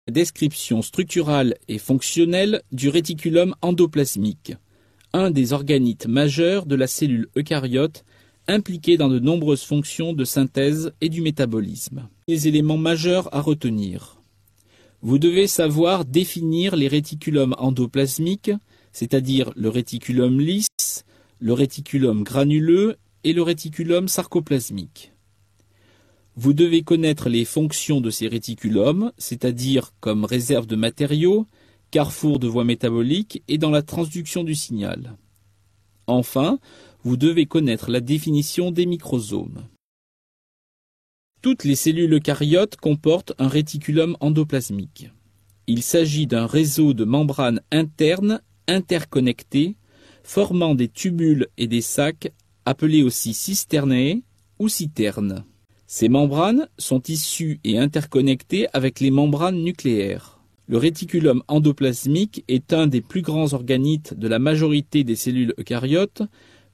Description structurale et fonctionnelle du réticulum endoplasmique, un des organites majeurs de la cellule eucaryote impliqué dans de nombreuses fonctions de synthèse et du métabolisme. Les éléments majeurs à retenir. Vous devez savoir définir les réticulums endoplasmiques, c'est-à-dire le réticulum lisse, le réticulum granuleux et le réticulum sarcoplasmique. Vous devez connaître les fonctions de ces réticulums, c'est-à-dire comme réserve de matériaux, carrefour de voies métaboliques et dans la transduction du signal. Enfin, vous devez connaître la définition des microsomes. Toutes les cellules eucaryotes comportent un réticulum endoplasmique. Il s'agit d'un réseau de membranes internes interconnectées, formant des tubules et des sacs, appelés aussi cisternae ou citernes. Ces membranes sont issues et interconnectées avec les membranes nucléaires. Le réticulum endoplasmique est un des plus grands organites de la majorité des cellules eucaryotes,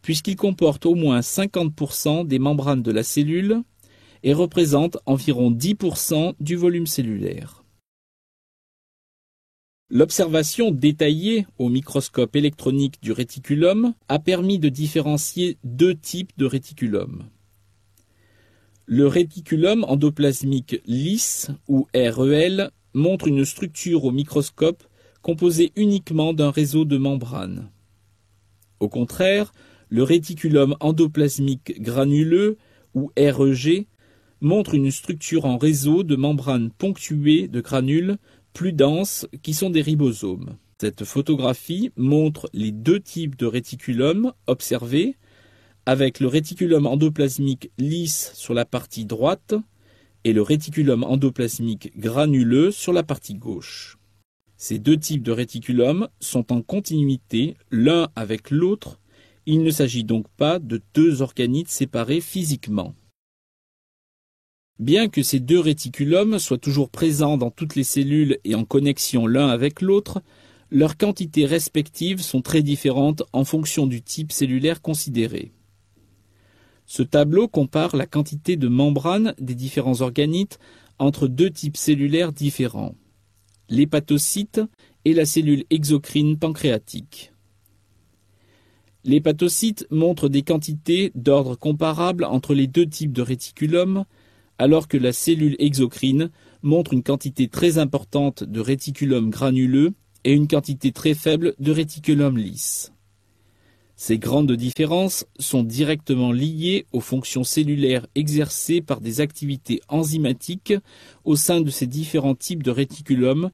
puisqu'il comporte au moins 50% des membranes de la cellule et représente environ 10% du volume cellulaire. L'observation détaillée au microscope électronique du réticulum a permis de différencier deux types de réticulum. Le réticulum endoplasmique lisse, ou REL, montre une structure au microscope composée uniquement d'un réseau de membranes. Au contraire, le réticulum endoplasmique granuleux, ou REG, montre une structure en réseau de membranes ponctuées de granules plus denses qui sont des ribosomes. Cette photographie montre les deux types de réticulum observés, avec le réticulum endoplasmique lisse sur la partie droite et le réticulum endoplasmique granuleux sur la partie gauche. Ces deux types de réticulum sont en continuité l'un avec l'autre, il ne s'agit donc pas de deux organites séparés physiquement. Bien que ces deux réticulums soient toujours présents dans toutes les cellules et en connexion l'un avec l'autre, leurs quantités respectives sont très différentes en fonction du type cellulaire considéré. Ce tableau compare la quantité de membranes des différents organites entre deux types cellulaires différents, l'hépatocyte et la cellule exocrine pancréatique. L'hépatocyte montre des quantités d'ordre comparable entre les deux types de réticulum, alors que la cellule exocrine montre une quantité très importante de réticulum granuleux et une quantité très faible de réticulum lisse. Ces grandes différences sont directement liées aux fonctions cellulaires exercées par des activités enzymatiques au sein de ces différents types de réticulum.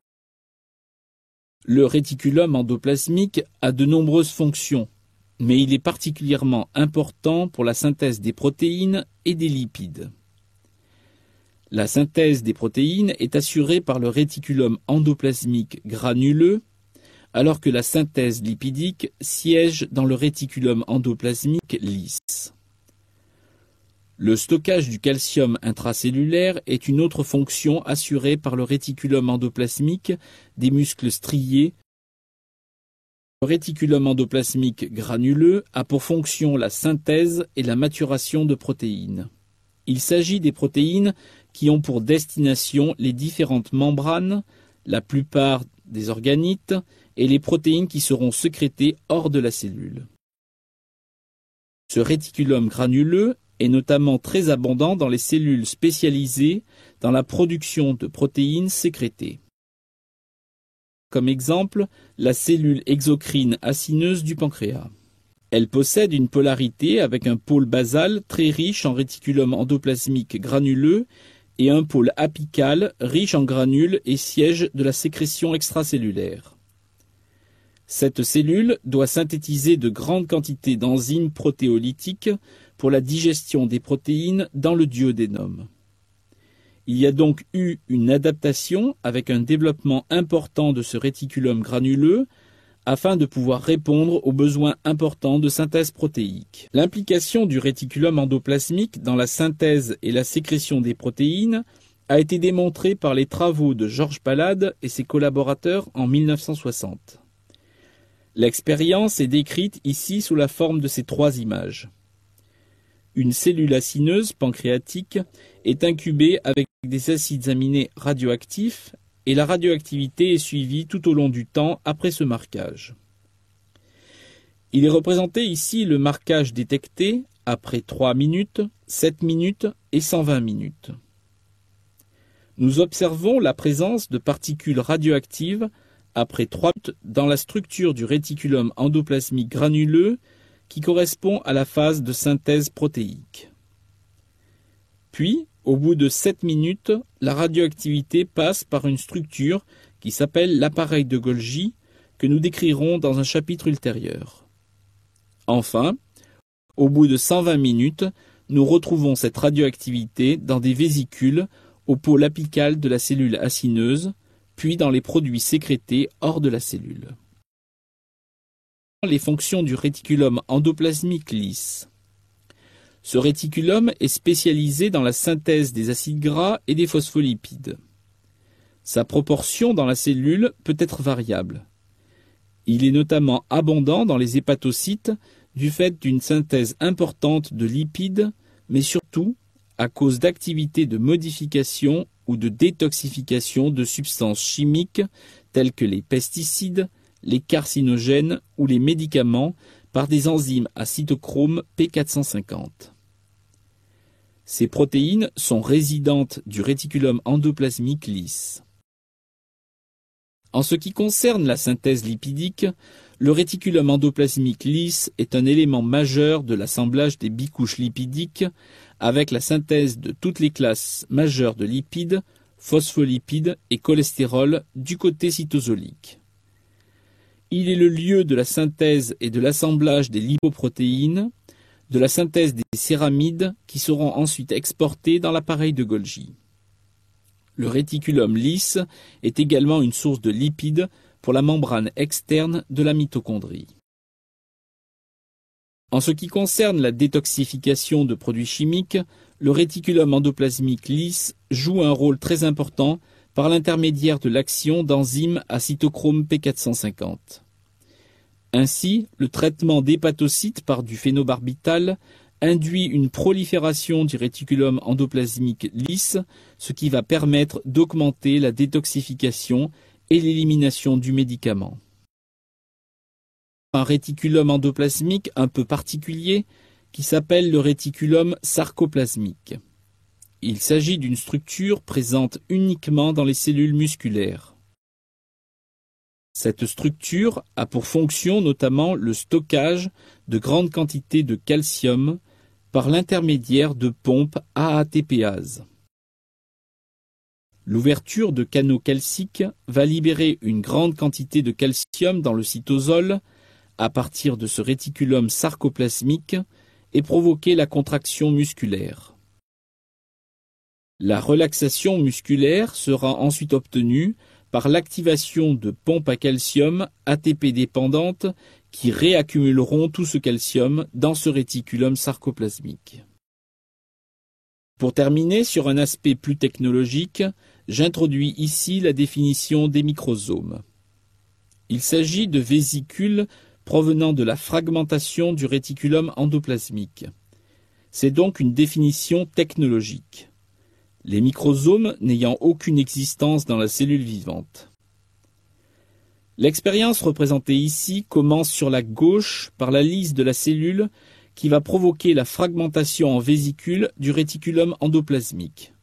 Le réticulum endoplasmique a de nombreuses fonctions, mais il est particulièrement important pour la synthèse des protéines et des lipides. La synthèse des protéines est assurée par le réticulum endoplasmique granuleux, alors que la synthèse lipidique siège dans le réticulum endoplasmique lisse. Le stockage du calcium intracellulaire est une autre fonction assurée par le réticulum endoplasmique des muscles striés. Le réticulum endoplasmique granuleux a pour fonction la synthèse et la maturation de protéines. Il s'agit des protéines qui ont pour destination les différentes membranes, la plupart des organites, et les protéines qui seront sécrétées hors de la cellule. Ce réticulum granuleux est notamment très abondant dans les cellules spécialisées dans la production de protéines sécrétées. Comme exemple, la cellule exocrine acineuse du pancréas. Elle possède une polarité avec un pôle basal très riche en réticulum endoplasmique granuleux et un pôle apical riche en granules et siège de la sécrétion extracellulaire. Cette cellule doit synthétiser de grandes quantités d'enzymes protéolytiques pour la digestion des protéines dans le duodénum. Il y a donc eu une adaptation avec un développement important de ce réticulum granuleux afin de pouvoir répondre aux besoins importants de synthèse protéique. L'implication du réticulum endoplasmique dans la synthèse et la sécrétion des protéines a été démontrée par les travaux de Georges Palade et ses collaborateurs en 1960. L'expérience est décrite ici sous la forme de ces trois images. Une cellule acineuse pancréatique est incubée avec des acides aminés radioactifs et la radioactivité est suivie tout au long du temps après ce marquage. Il est représenté ici le marquage détecté après 3 minutes, 7 minutes et 120 minutes. Nous observons la présence de particules radioactives après 3 minutes dans la structure du réticulum endoplasmique granuleux qui correspond à la phase de synthèse protéique. Puis, au bout de 7 minutes, la radioactivité passe par une structure qui s'appelle l'appareil de Golgi, que nous décrirons dans un chapitre ultérieur. Enfin, au bout de 120 minutes, nous retrouvons cette radioactivité dans des vésicules au pôle apical de la cellule acineuse, puis dans les produits sécrétés hors de la cellule. Les fonctions du réticulum endoplasmique lisse. Ce réticulum est spécialisé dans la synthèse des acides gras et des phospholipides. Sa proportion dans la cellule peut être variable. Il est notamment abondant dans les hépatocytes du fait d'une synthèse importante de lipides, mais surtout à cause d'activités de modification ou de détoxification de substances chimiques telles que les pesticides, les carcinogènes ou les médicaments par des enzymes à cytochrome P450. Ces protéines sont résidentes du réticulum endoplasmique lisse. En ce qui concerne la synthèse lipidique, le réticulum endoplasmique lisse est un élément majeur de l'assemblage des bicouches lipidiques avec la synthèse de toutes les classes majeures de lipides, phospholipides et cholestérol du côté cytosolique. Il est le lieu de la synthèse et de l'assemblage des lipoprotéines, de la synthèse des céramides qui seront ensuite exportées dans l'appareil de Golgi. Le réticulum lisse est également une source de lipides pour la membrane externe de la mitochondrie. En ce qui concerne la détoxification de produits chimiques, le réticulum endoplasmique lisse joue un rôle très important par l'intermédiaire de l'action d'enzymes à cytochrome P450. Ainsi, le traitement d'hépatocytes par du phénobarbital induit une prolifération du réticulum endoplasmique lisse, ce qui va permettre d'augmenter la détoxification et l'élimination du médicament. Un réticulum endoplasmique un peu particulier qui s'appelle le réticulum sarcoplasmique. Il s'agit d'une structure présente uniquement dans les cellules musculaires. Cette structure a pour fonction notamment le stockage de grandes quantités de calcium par l'intermédiaire de pompes AATPase. L'ouverture de canaux calciques va libérer une grande quantité de calcium dans le cytosol à partir de ce réticulum sarcoplasmique et provoquer la contraction musculaire. La relaxation musculaire sera ensuite obtenue par l'activation de pompes à calcium ATP dépendantes qui réaccumuleront tout ce calcium dans ce réticulum sarcoplasmique. Pour terminer sur un aspect plus technologique, j'introduis ici la définition des microsomes. Il s'agit de vésicules provenant de la fragmentation du réticulum endoplasmique. C'est donc une définition technologique. Les microsomes n'ayant aucune existence dans la cellule vivante. L'expérience représentée ici commence sur la gauche par la lyse de la cellule qui va provoquer la fragmentation en vésicules du réticulum endoplasmique.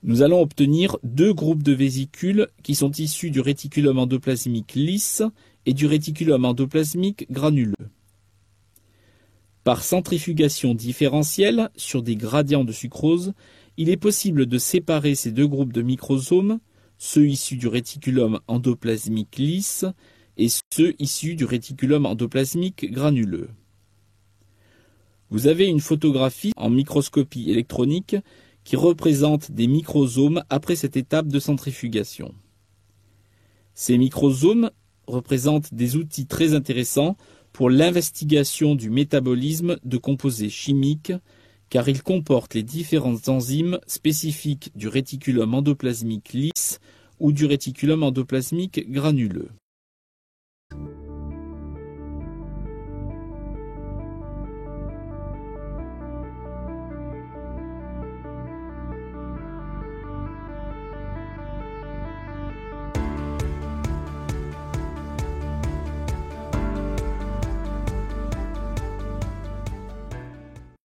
Nous allons obtenir deux groupes de vésicules qui sont issus du réticulum endoplasmique lisse et du réticulum endoplasmique granuleux. Par centrifugation différentielle sur des gradients de sucrose, il est possible de séparer ces deux groupes de microsomes, ceux issus du réticulum endoplasmique lisse et ceux issus du réticulum endoplasmique granuleux. Vous avez une photographie en microscopie électronique qui représente des microsomes après cette étape de centrifugation. Ces microsomes représentent des outils très intéressants pour l'investigation du métabolisme de composés chimiques, car ils comportent les différentes enzymes spécifiques du réticulum endoplasmique lisse ou du réticulum endoplasmique granuleux.